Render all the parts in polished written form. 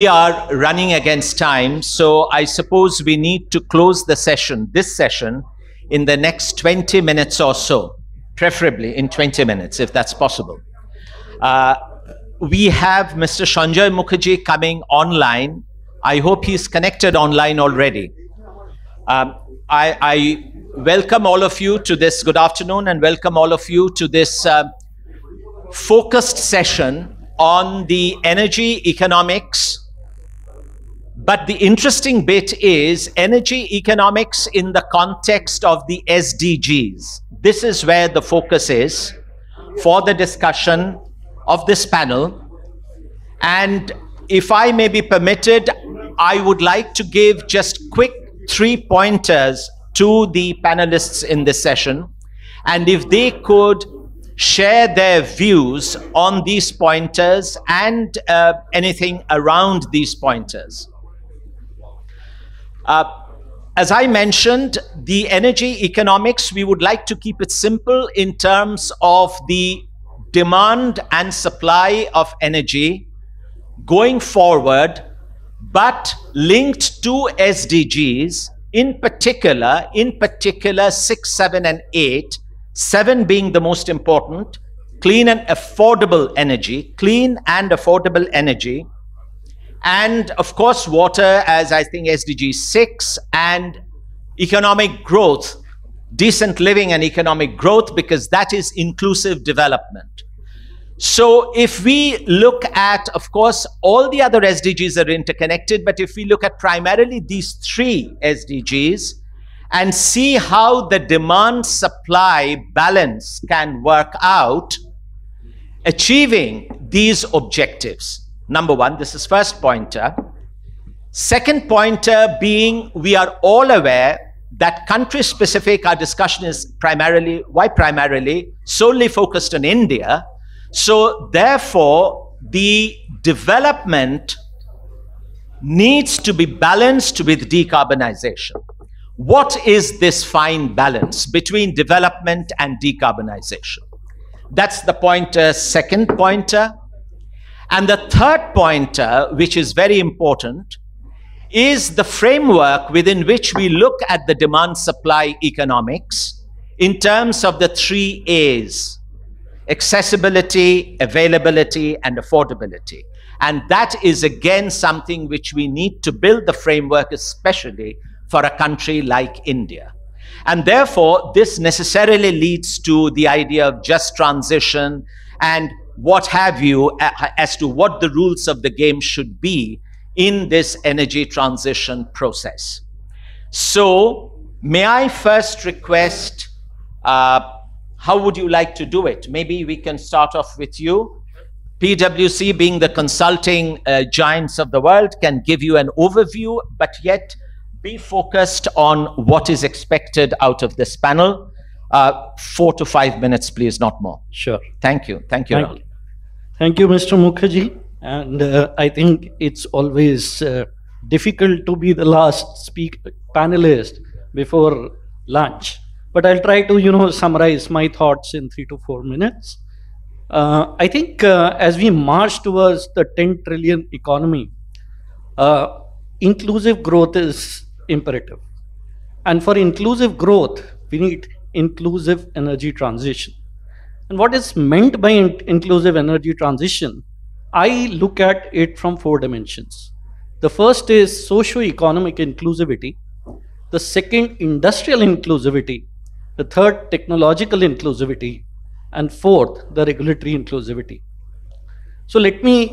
We are running against time, so I suppose we need to close this session, in the next 20 minutes or so, preferably in 20 minutes, if that's possible. We have Mr. Sanjay Mukherjee coming online. I hope he's connected online already. I welcome all of you to this, good afternoon, and welcome all of you to this focused session on the energy economics. But the interesting bit is energy economics in the context of the SDGs. This is where the focus is for the discussion of this panel. And if I may be permitted, I would like to give just quick 3 pointers to the panelists in this session. And if they could share their views on these pointers and anything around these pointers. As I mentioned, the energy economics, we would like to keep it simple in terms of the demand and supply of energy going forward, but linked to SDGs, in particular 6, 7, and 8, 7 being the most important, clean and affordable energy, and of course water as I think SDG 6, and economic growth, decent living and economic growth, because that is inclusive development. So if we look at, of course, all the other SDGs are interconnected, but if we look at primarily these 3 SDGs and see how the demand-supply balance can work out, achieving these objectives. Number 1, this is first pointer. Second pointer being, we are all aware that country-specific, our discussion is primarily solely focused on India. So therefore, the development needs to be balanced with decarbonization. What is this fine balance between development and decarbonization? That's the pointer, second pointer. And the third pointer, which is very important, is the framework within which we look at the demand-supply economics in terms of the 3 A's: accessibility, availability, and affordability. And that is again something which we need to build the framework, especially for a country like India. And therefore, this necessarily leads to the idea of just transition and what have you, as to what the rules of the game should be in this energy transition process. So may I first request, how would you like to do it? Maybe we can start off with you. PwC, being the consulting giants of the world, can give you an overview, but yet be focused on what is expected out of this panel. 4 to 5 minutes, please, not more. Sure. Thank you. Thank you, Rahul. Thank you, Mr. Mukherjee. And I think it's always difficult to be the last panelist before lunch. But I'll try to, summarize my thoughts in 3 to 4 minutes. I think as we march towards the 10 trillion economy, inclusive growth is imperative. And for inclusive growth, we need inclusive energy transition. And what is meant by inclusive energy transition? I look at it from 4 dimensions. The first is socio-economic inclusivity. The second, industrial inclusivity. The third, technological inclusivity. And fourth, the regulatory inclusivity. So let me,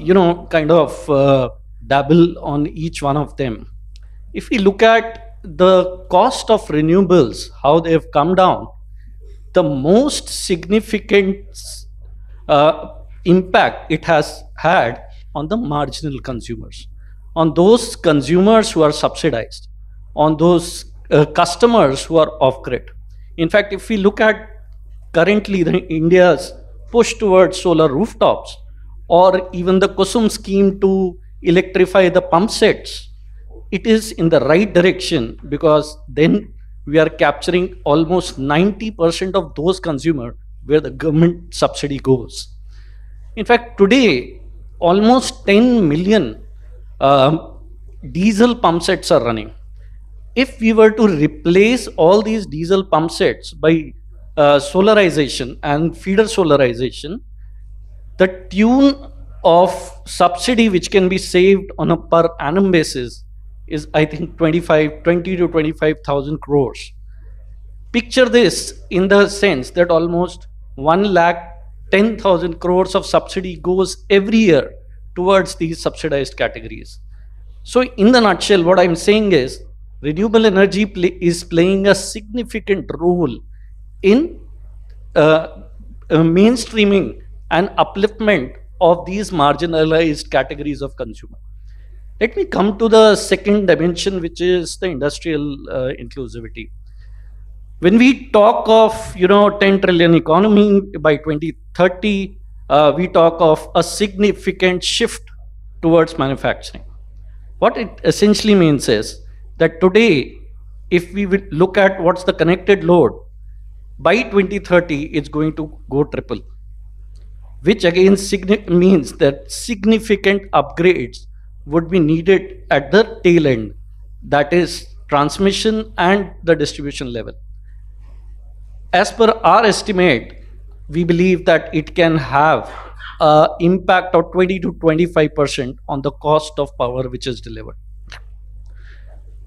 kind of dabble on each one of them. If we look at the cost of renewables, how they have come down, the most significant impact it has had on the marginal consumers, on those consumers who are subsidized, on those customers who are off-grid. In fact, if we look at currently India's push towards solar rooftops, or even the Kusum scheme to electrify the pump sets, it is in the right direction, because then we are capturing almost 90% of those consumers where the government subsidy goes. In fact, today, almost 10 million Diesel pump sets are running. If we were to replace all these diesel pump sets by solarization and feeder solarization, the tune of subsidy which can be saved on a per annum basis is, I think, 20 to 25,000 crores. Picture this in the sense that almost 1,10,000 crores of subsidy goes every year towards these subsidized categories. So in the nutshell, what I'm saying is renewable energy is playing a significant role in mainstreaming and upliftment of these marginalized categories of consumer. Let me come to the second dimension, which is the industrial inclusivity. When we talk of 10 trillion economy by 2030, we talk of a significant shift towards manufacturing. What it essentially means is that today, if we will look at what's the connected load, by 2030, it's going to go triple, which again means that significant upgrades would be needed at the tail end, that is transmission and the distribution level. As per our estimate, we believe that it can have an impact of 20 to 25% on the cost of power which is delivered.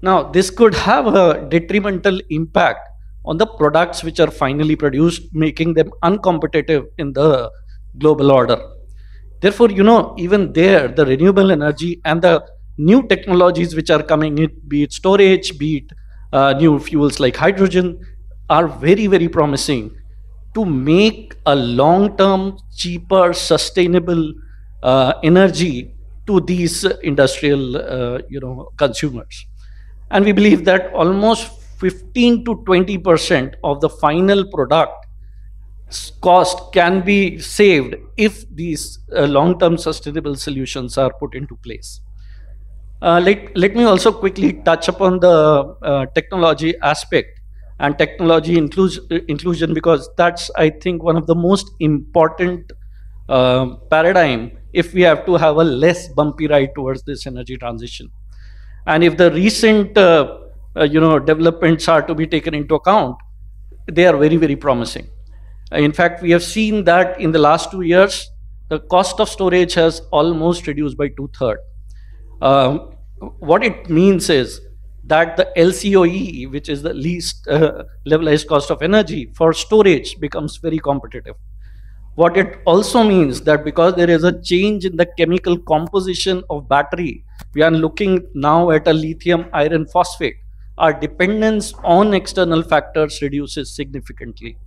Now, this could have a detrimental impact on the products which are finally produced, making them uncompetitive in the global order. Therefore, even there, the renewable energy and the new technologies which are coming in, be it storage, be it new fuels like hydrogen, are very, very promising to make a long-term, cheaper, sustainable energy to these industrial, consumers. And we believe that almost 15 to 20% of the final product cost can be saved if these long-term sustainable solutions are put into place. Let me also quickly touch upon the technology aspect and technology inclusion, because that's, I think, one of the most important paradigm if we have to have a less bumpy ride towards this energy transition. And if the recent developments are to be taken into account, they are very, very promising. In fact, we have seen that in the last 2 years, the cost of storage has almost reduced by 2/3. What it means is that the LCOE, which is the least levelized cost of energy for storage, becomes very competitive. What it also means that because there is a change in the chemical composition of battery, we are looking now at a lithium iron phosphate. Our dependence on external factors reduces significantly.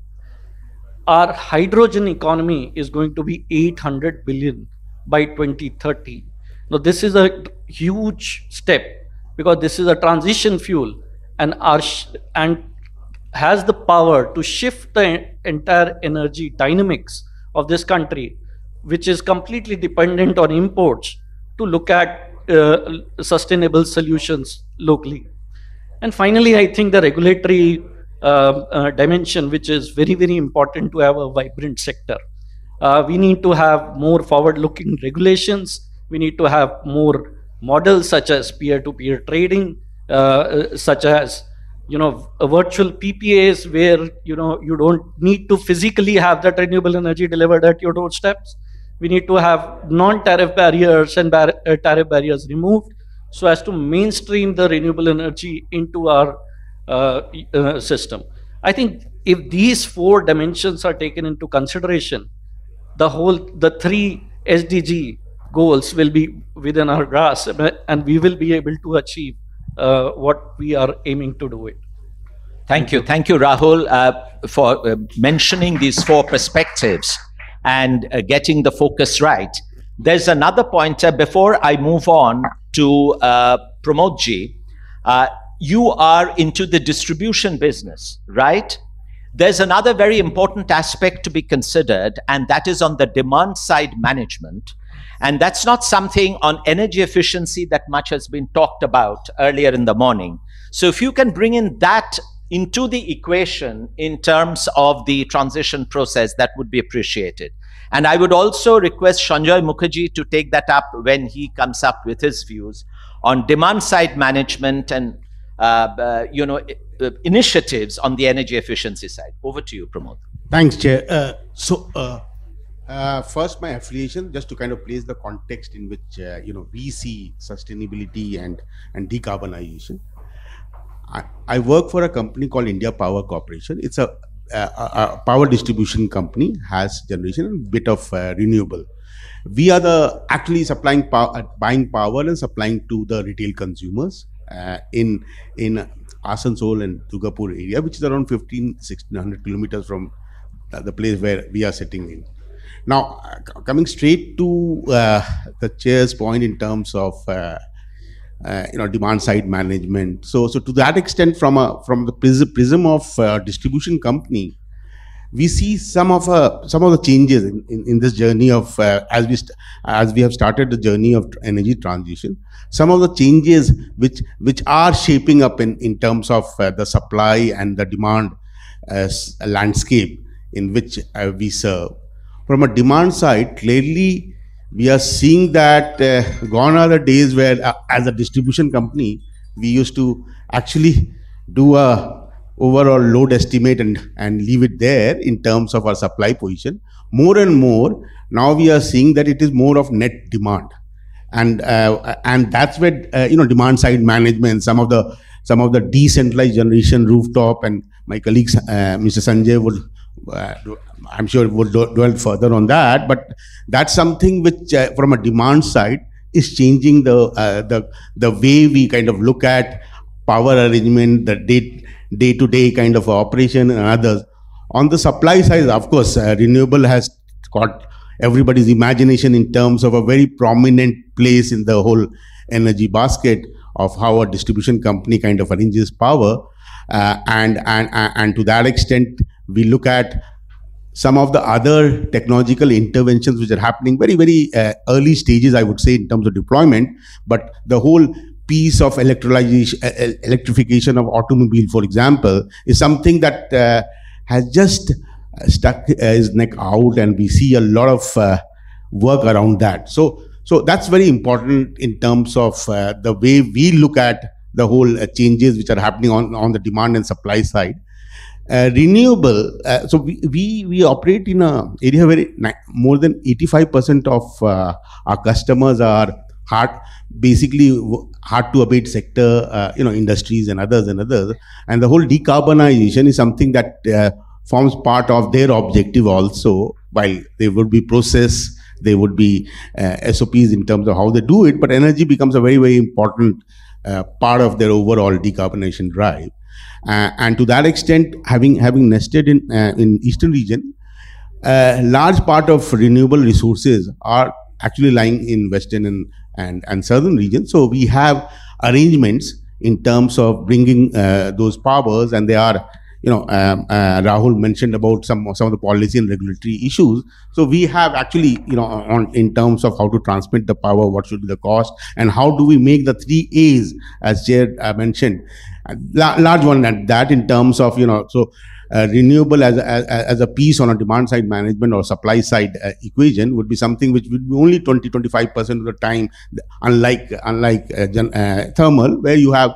Our hydrogen economy is going to be 800 billion by 2030. Now, this is a huge step because this is a transition fuel and has the power to shift the entire energy dynamics of this country, which is completely dependent on imports, to look at sustainable solutions locally. And finally, I think the regulatory dimension, which is very, very important to have a vibrant sector. We need to have more forward-looking regulations. We need to have more models such as peer-to-peer trading, such as virtual PPAs, where you don't need to physically have that renewable energy delivered at your doorsteps. We need to have non-tariff barriers and tariff barriers removed, so as to mainstream the renewable energy into our system. I think if these 4 dimensions are taken into consideration, the 3 SDG goals will be within our grasp, and we will be able to achieve what we are aiming to do it. Thank you, Rahul, for mentioning these 4 perspectives and getting the focus right. There's another pointer before I move on to Pramodji. You are into the distribution business, right? There's another very important aspect to be considered, and that is on the demand side management. And that's not something on energy efficiency that much has been talked about earlier in the morning. So if you can bring in that into the equation in terms of the transition process, that would be appreciated. And I would also request Sanjay Mukherjee to take that up when he comes up with his views on demand side management and initiatives on the energy efficiency side. Over to you, Pramod. Thanks, Chair. First, my affiliation, just to kind of place the context in which we see sustainability and decarbonization. I work for a company called India Power Corporation. It's a power distribution company, has generation and bit of renewable. We are the actually supplying power, buying power and supplying to the retail consumers in Asansol and Durgapur area, which is around 1600 kilometers from the place where we are sitting in. Now, coming straight to the chair's point in terms of demand side management. So to that extent, from the prism of distribution company, we see some of the changes in this journey of as we have started the journey of energy transition. Some of the changes which are shaping up in terms of the supply and the demand landscape in which we serve. From a demand side, clearly we are seeing that gone are the days where as a distribution company we used to actually do a overall load estimate and leave it there in terms of our supply position. More and more now we are seeing that it is more of net demand, and that's where demand side management, some of the decentralized generation rooftop, and my colleagues Mr. Sanjay would I'm sure would dwell further on that, but that's something which from a demand side is changing the way we kind of look at power arrangement, the day-to-day kind of operation and others. On the supply side, of course, renewable has got everybody's imagination in terms of a very prominent place in the whole energy basket of how a distribution company kind of arranges power, and to that extent we look at some of the other technological interventions which are happening very, very early stages, I would say, in terms of deployment. But the whole piece of electrification of automobile, for example, is something that has just stuck his neck out, and we see a lot of work around that. So that's very important in terms of the way we look at the whole changes which are happening on the demand and supply side. Renewable, so we operate in a area where more than 85% of our customers are hard to abate sector, industries and others, and the whole decarbonization is something that forms part of their objective also. While there would be process, there would be SOPs in terms of how they do it, but energy becomes a very, very important part of their overall decarbonization drive. And to that extent, having nested in eastern region, large part of renewable resources are actually lying in western and southern regions. So we have arrangements in terms of bringing those powers, and they are, Rahul mentioned about some of the policy and regulatory issues. So we have actually, in terms of how to transmit the power, what should be the cost, and how do we make the 3 A's, as Chair mentioned, large one at that, in terms of, renewable as a piece on a demand side management or supply side equation would be something which would be only 20-25% of the time, unlike thermal, where you have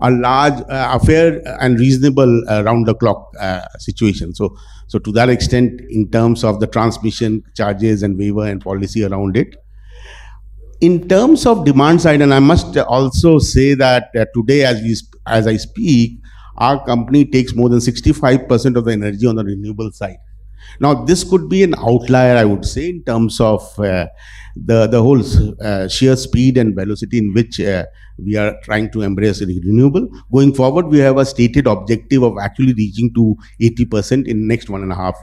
a large, a fair and reasonable round-the-clock situation. So to that extent, in terms of the transmission charges and waiver and policy around it. In terms of demand side, and I must also say that today, as I speak, our company takes more than 65% of the energy on the renewable side. Now, this could be an outlier, I would say, in terms of the whole sheer speed and velocity in which we are trying to embrace renewable. Going forward, we have a stated objective of actually reaching to 80% in next 1.5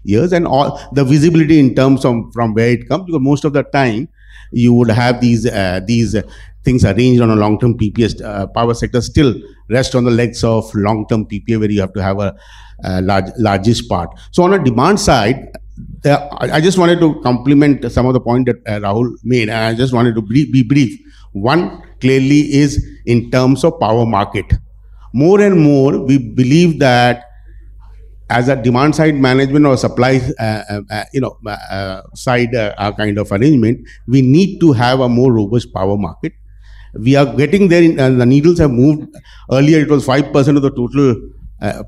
years, and all the visibility in terms of from where it comes, because most of the time you would have these things arranged on a long-term PPA. Power sector still rest on the legs of long-term PPA, where you have to have a largest part. So on a demand side, I just wanted to complement some of the point that Rahul made, and I just wanted to be brief. One clearly is in terms of power market. More and more, we believe that as a demand side management or supply side kind of arrangement, we need to have a more robust power market. We are getting there. The needles have moved. Earlier, it was 5% of the total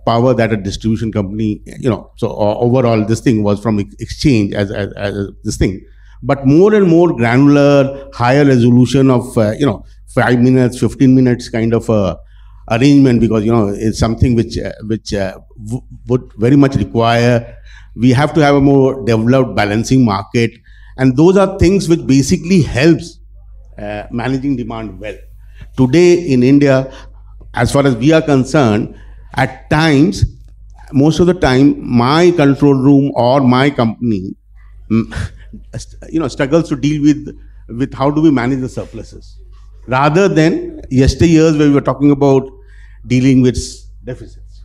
power that a distribution company, so overall this thing was from exchange as this thing. But more and more granular, higher resolution of 5 minutes, 15 minutes kind of arrangement, because it's something which would very much require. We have to have a more developed balancing market, and those are things which basically helps managing demand well. Today in India, as far as we are concerned, at times, most of the time, my control room or my company, struggles to deal with how do we manage the surpluses, rather than yesteryears where we were talking about dealing with deficits.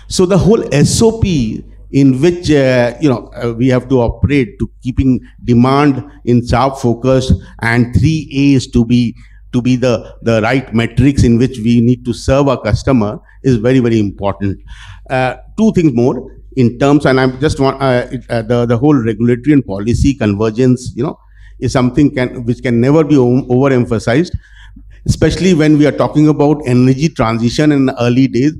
So the whole SOP in which we have to operate to keeping demand in sharp focus and 3 A's to be the right metrics in which we need to serve our customer is very, very important. Two things more in terms, and I just want the whole regulatory and policy convergence, is something which can never be overemphasized, especially when we are talking about energy transition in the early days.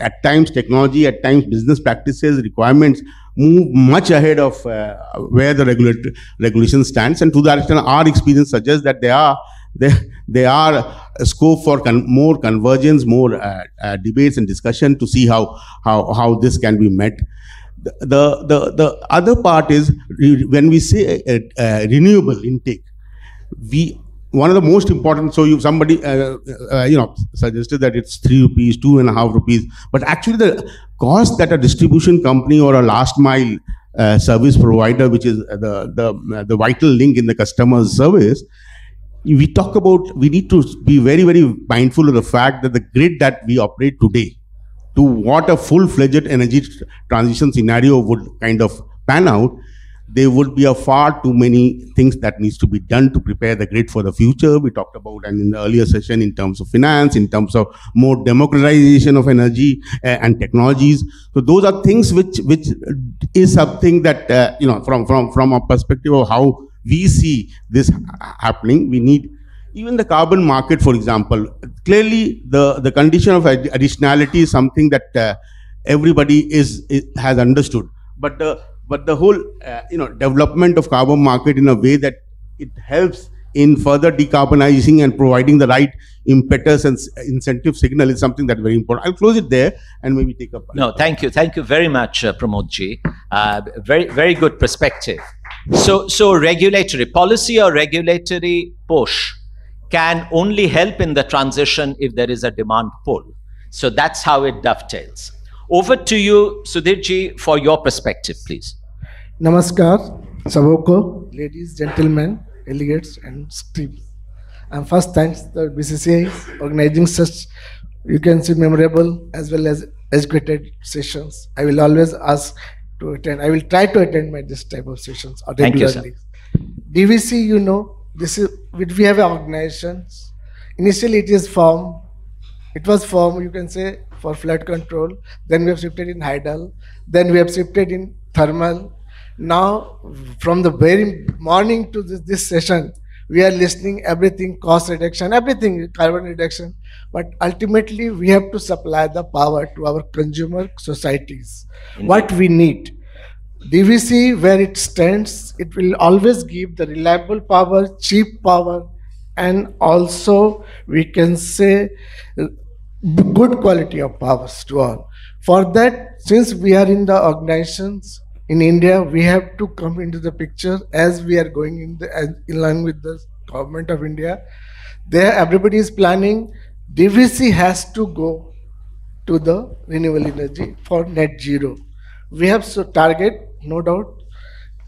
At times technology, at times business practices, requirements move much ahead of where the regulation stands, and to that extent our experience suggests that there are a scope for more convergence, more debates and discussion to see how this can be met. The other part is, when we say renewable intake, one of the most important, so somebody suggested that it's 3 rupees, 2.5 rupees, but actually the cost that a distribution company or a last mile service provider, which is the vital link in the customer's service, we talk about, we need to be very, very mindful of the fact that the grid that we operate today, to what a full-fledged energy transition scenario would kind of pan out, there would be a far too many things that needs to be done to prepare the grid for the future. We talked about, and in the earlier session, in terms of finance, in terms of more democratization of energy and technologies. So those are things which is something that from a perspective of how we see this happening, we need even the carbon market, for example. Clearly, the condition of additionality is something that everybody has understood, but the whole development of carbon market in a way that it helps in further decarbonizing and providing the right impetus and incentive signal is something that's very important. I'll close it there and maybe take up. No, thank you very much, Pramod ji. Very, very good perspective. So regulatory policy or regulatory push can only help in the transition if there is a demand pull. So that's how it dovetails. Over to you, Sudhir ji, for your perspective, please. Namaskar, Saboko, ladies, gentlemen, delegates, and streams. And first, thanks the BCCI organizing such, you can see, memorable as well as educated sessions. I will always ask to attend. I will try to attend this type of sessions regularly. Thank you, sir. DVC, this is we have organizations. Initially, it was formed, you can say, for flood control. Then we have shifted in hydel. Then we have shifted in thermal. Now, from the very morning to this session, we are listening everything, cost reduction, everything, carbon reduction. But ultimately, we have to supply the power to our consumer societies. Indeed. What we need. DVC, where it stands, it will always give the reliable power, cheap power, and also, we can say, good quality of powers to all. For that, since we are in the organizations, in India, we have to come into the picture as we are going in line with the government of India. There, everybody is planning. DVC has to go to the renewable energy for net zero. We have so target, no doubt.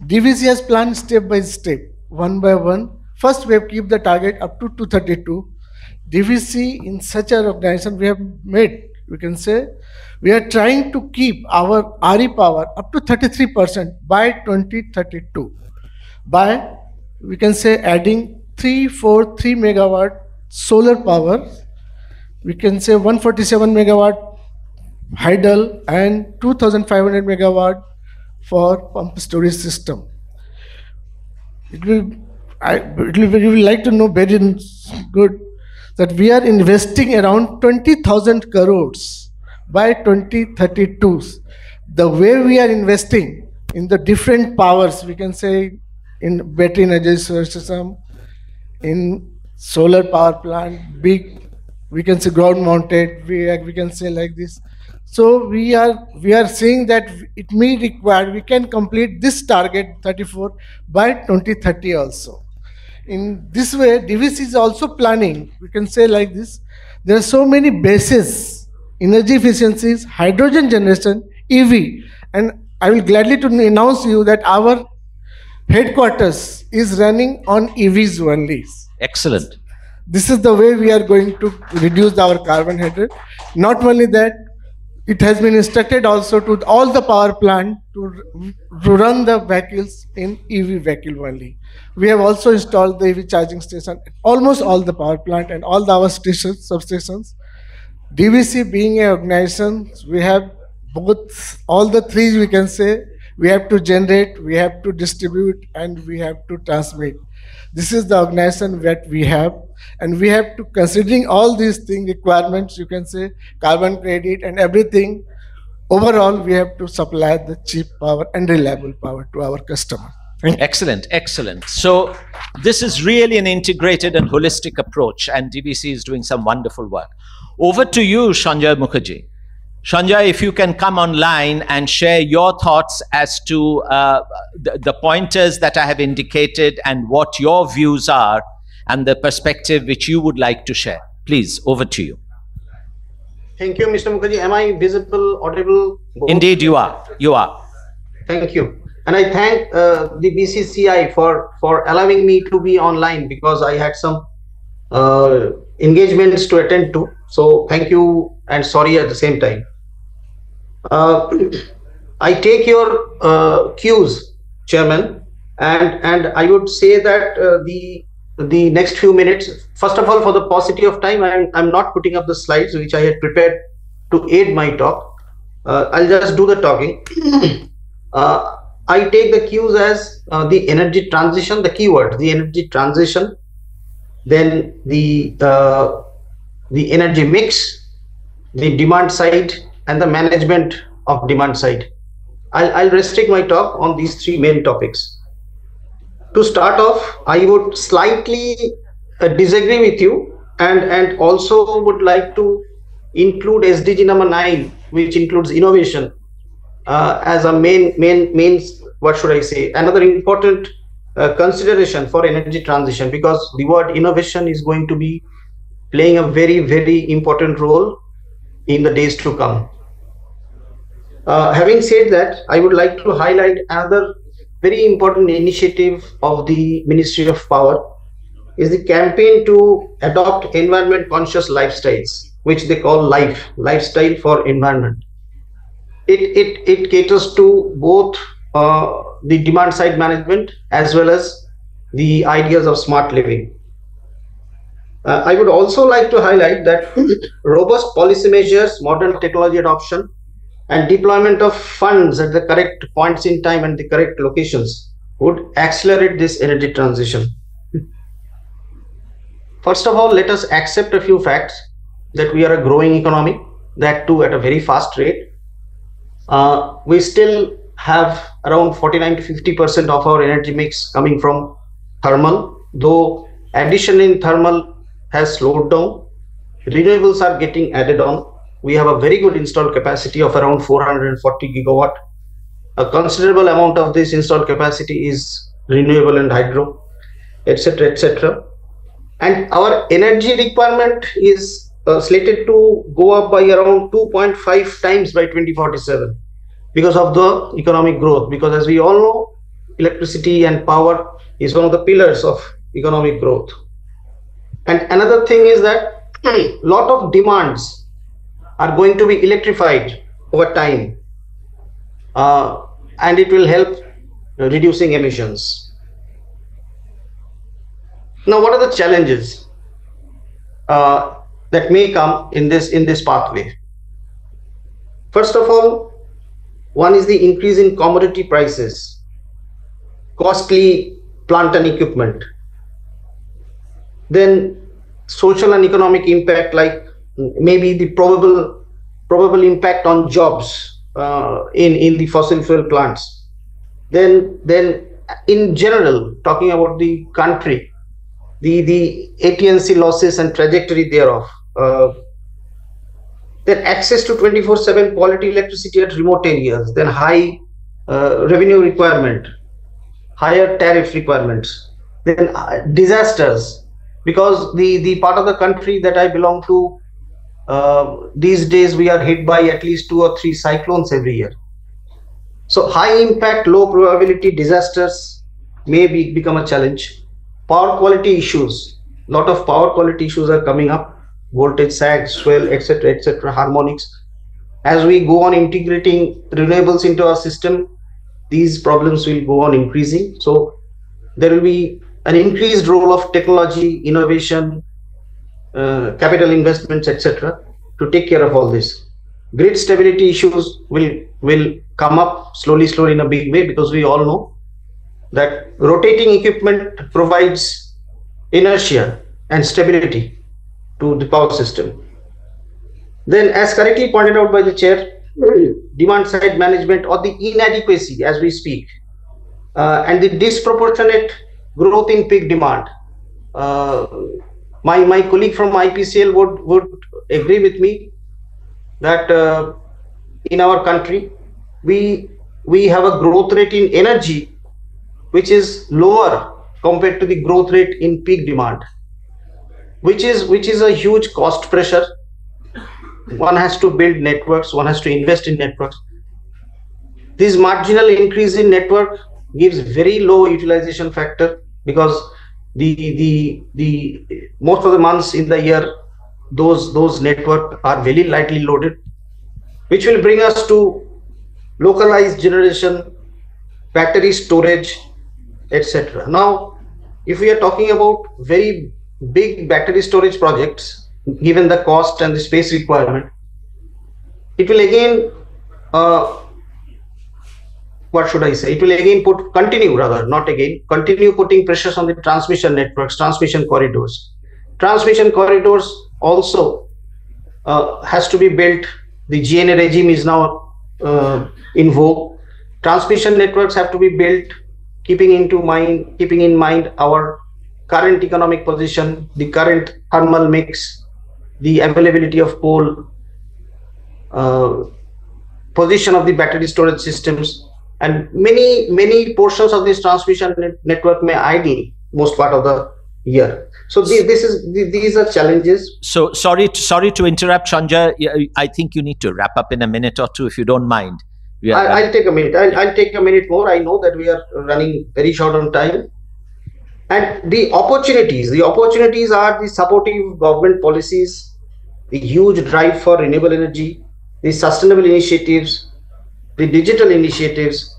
DVC has planned step by step, one by one. First, we have keep the target up to 232. DVC in such an organization we have made, we can say, we are trying to keep our RE power up to 33% by 2032. By, we can say, adding 343 megawatt solar power, we can say 147 megawatt hydel, and 2,500 megawatt for pump storage system. You will like to know very good that we are investing around 20,000 crores by 2032. The way we are investing in the different powers, we can say in battery energy storage system, in solar power plant, big, we can say ground mounted, we can say like this. So we are saying that it may require, we can complete this target 34 by 2030 also. In this way, DVC is also planning, we can say like this, there are so many bases, energy efficiencies, hydrogen generation, EV, and I will gladly to announce you that our headquarters is running on EVs only. Excellent. This is the way we are going to reduce our carbon headed. Not only that, it has been instructed also to all the power plant to run the vehicles in EV vehicle only. We have also installed the EV charging station at almost all the power plant and all our stations, substations. DVC being an organization, we have both, all the three we can say, we have to generate, we have to distribute, and we have to transmit. This is the organization that we have, and we have to, considering all these things, requirements, you can say, carbon credit and everything, overall, we have to supply the cheap power and reliable power to our customer. Excellent, excellent. So this is really an integrated and holistic approach, and DVC is doing some wonderful work. Over to you, Sanjay Mukherjee. Sanjay, if you can come online and share your thoughts as to the pointers that I have indicated and what your views are and the perspective which you would like to share. Please, over to you. Thank you, Mr. Mukherjee. Am I visible, audible? Indeed, you are. You are. Thank you. And I thank the BCCI for allowing me to be online, because I had some engagements to attend to. So thank you and sorry at the same time. I take your cues, Chairman, and I would say that the next few minutes, first of all, for the paucity of time, I'm not putting up the slides which I had prepared to aid my talk. I'll just do the talking. I take the cues as the energy transition, the keyword, the energy transition, then the energy mix, the demand side, and the management of demand side. I'll restrict my talk on these three main topics. To start off, I would slightly disagree with you, and also would like to include SDG number 9, which includes innovation, as a main, what should I say, another important consideration for energy transition, because the word innovation is going to be playing a very, very important role in the days to come. Having said that, I would like to highlight another very important initiative of the Ministry of Power is the campaign to adopt environment conscious lifestyles, which they call lifestyle for environment. It caters to both the demand side management as well as the ideas of smart living. I would also like to highlight that robust policy measures, modern technology adoption, and deployment of funds at the correct points in time and the correct locations would accelerate this energy transition. First of all, let us accept a few facts that we are a growing economy, that too at a very fast rate. We still have around 49 to 50% of our energy mix coming from thermal, though addition in thermal has slowed down. Renewables are getting added on. We have a very good installed capacity of around 440 gigawatt. A considerable amount of this installed capacity is renewable and hydro, etc., etc. And our energy requirement is slated to go up by around 2.5 times by 2047 because of the economic growth. Because as we all know, electricity and power is one of the pillars of economic growth. And another thing is that a lot of demands are going to be electrified over time, and it will help reducing emissions. Now, what are the challenges that may come in this pathway? First of all, one is the increase in commodity prices, costly plant and equipment. Then social and economic impact, like maybe the probable impact on jobs in the fossil fuel plants. Then in general, talking about the country, the AT&C losses and trajectory thereof. Then access to 24/7 quality electricity at remote areas, then high revenue requirement, higher tariff requirements, then disasters, because the part of the country that I belong to, these days we are hit by at least 2 or 3 cyclones every year. So high impact, low probability disasters may become a challenge. Power quality issues, lot of power quality issues are coming up, voltage sag, swell, etc., harmonics. As we go on integrating renewables into our system, these problems will go on increasing. So there will be an increased role of technology, innovation, capital investments, etc., to take care of all this. Grid stability issues will come up slowly in a big way, because we all know that rotating equipment provides inertia and stability to the power system. Then, as correctly pointed out by the chair, demand side management, or the inadequacy as we speak, and the disproportionate growth in peak demand. My colleague from IPCL would agree with me that in our country we have a growth rate in energy which is lower compared to the growth rate in peak demand, which is a huge cost pressure. One has to build networks, one has to invest in networks. This marginal increase in network gives very low utilization factor, because the most of the months in the year those network are very lightly loaded, which will bring us to localized generation, battery storage, etc. Now, if we are talking about very big battery storage projects, given the cost and the space requirement, it will again what should I say? It will again continue putting pressures on the transmission networks, transmission corridors. Transmission corridors also has to be built. The GNA regime is now in vogue. Transmission networks have to be built, keeping in mind our current economic position, the current thermal mix, the availability of coal, position of the battery storage systems, and many portions of this transmission network may idle most part of the year. So these are challenges. So sorry to interrupt, Sanjay. I think you need to wrap up in a minute or two, if you don't mind. I'll take a minute. I'll take a minute more. I know that we are running very short on time. And the opportunities are the supportive government policies, the huge drive for renewable energy, the sustainable initiatives, the digital initiatives,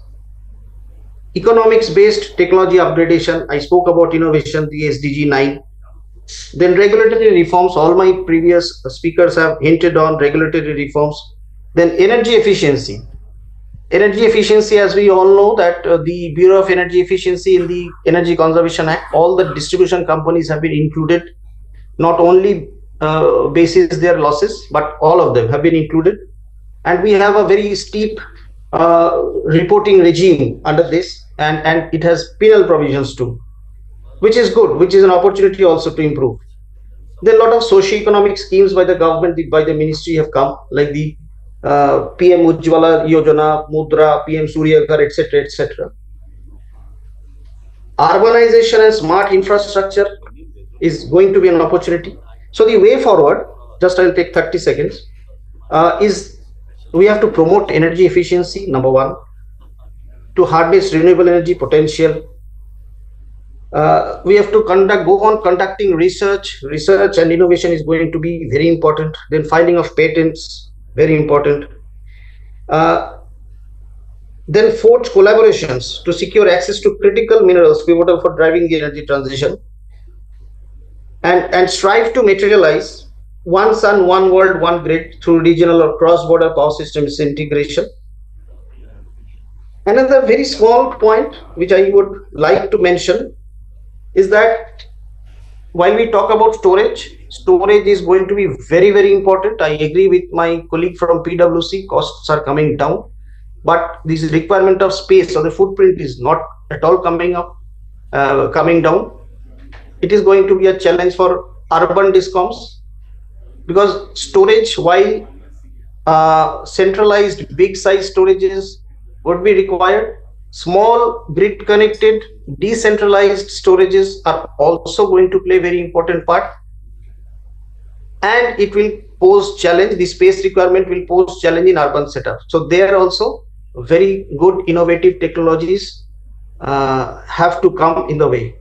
economics-based technology upgradation. I spoke about innovation, the SDG 9. Then regulatory reforms. All my previous speakers have hinted on regulatory reforms. Then energy efficiency. Energy efficiency, as we all know, that the Bureau of Energy Efficiency in the Energy Conservation Act, all the distribution companies have been included, not only basis their losses, but all of them have been included. And we have a very steep reporting regime under this, and it has penal provisions too, which is good, which is an opportunity also to improve. There are a lot of socio-economic schemes by the government, by the ministry have come, like the PM Ujjwala Yojana, Mudra, PM Surya Ghar, etc., etc. Urbanization and smart infrastructure is going to be an opportunity. So the way forward, just I'll take 30 seconds, is we have to promote energy efficiency, number one, to harness renewable energy potential. We have to go on conducting research and innovation is going to be very important. Then filing of patents, very important. Then forge collaborations to secure access to critical minerals pivotal for driving the energy transition, and strive to materialize one sun, one world, one grid through regional or cross-border power systems integration. Another very small point which I would like to mention is that while we talk about storage is going to be very, very important. I agree with my colleague from PwC, costs are coming down, but this requirement of space or the footprint is not at all coming down. It is going to be a challenge for urban discoms, because storage, while centralized big size storages would be required, small grid connected decentralized storages are also going to play a very important part, and it will pose challenge. The space requirement will pose challenge in urban setup. So there also very good innovative technologies have to come in the way.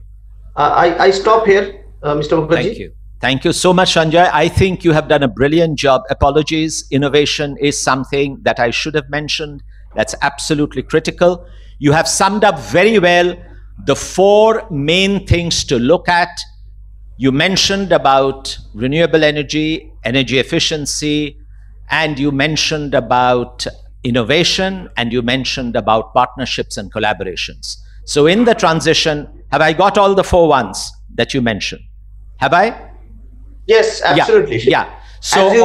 I stop here, Mr. Mukherjee. Thank you. Thank you so much, Sanjay. I think you have done a brilliant job. Apologies. Innovation is something that I should have mentioned. That's absolutely critical. You have summed up very well the four main things to look at. You mentioned about renewable energy, energy efficiency, and you mentioned about innovation, and you mentioned about partnerships and collaborations. So in the transition, have I got all the four ones that you mentioned? Have I? Yes, absolutely. Yeah. So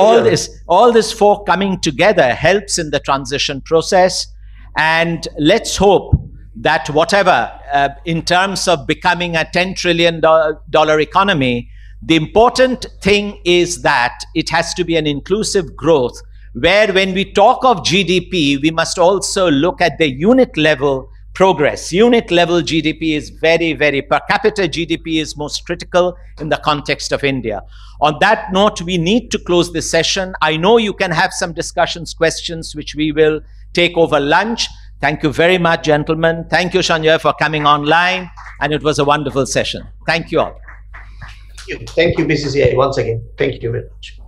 all this four coming together helps in the transition process. And let's hope that whatever, in terms of becoming a $10 trillion economy, the important thing is that it has to be an inclusive growth, where when we talk of GDP, we must also look at the unit level progress. Unit level GDP is very, very, per capita GDP is most critical in the context of India. On that note, we need to close this session. I know you can have some discussions, questions, which we will take over lunch. Thank you very much, gentlemen. Thank you, Sanjay, for coming online. And it was a wonderful session. Thank you all. Thank you, BCCI, once again. Thank you very much.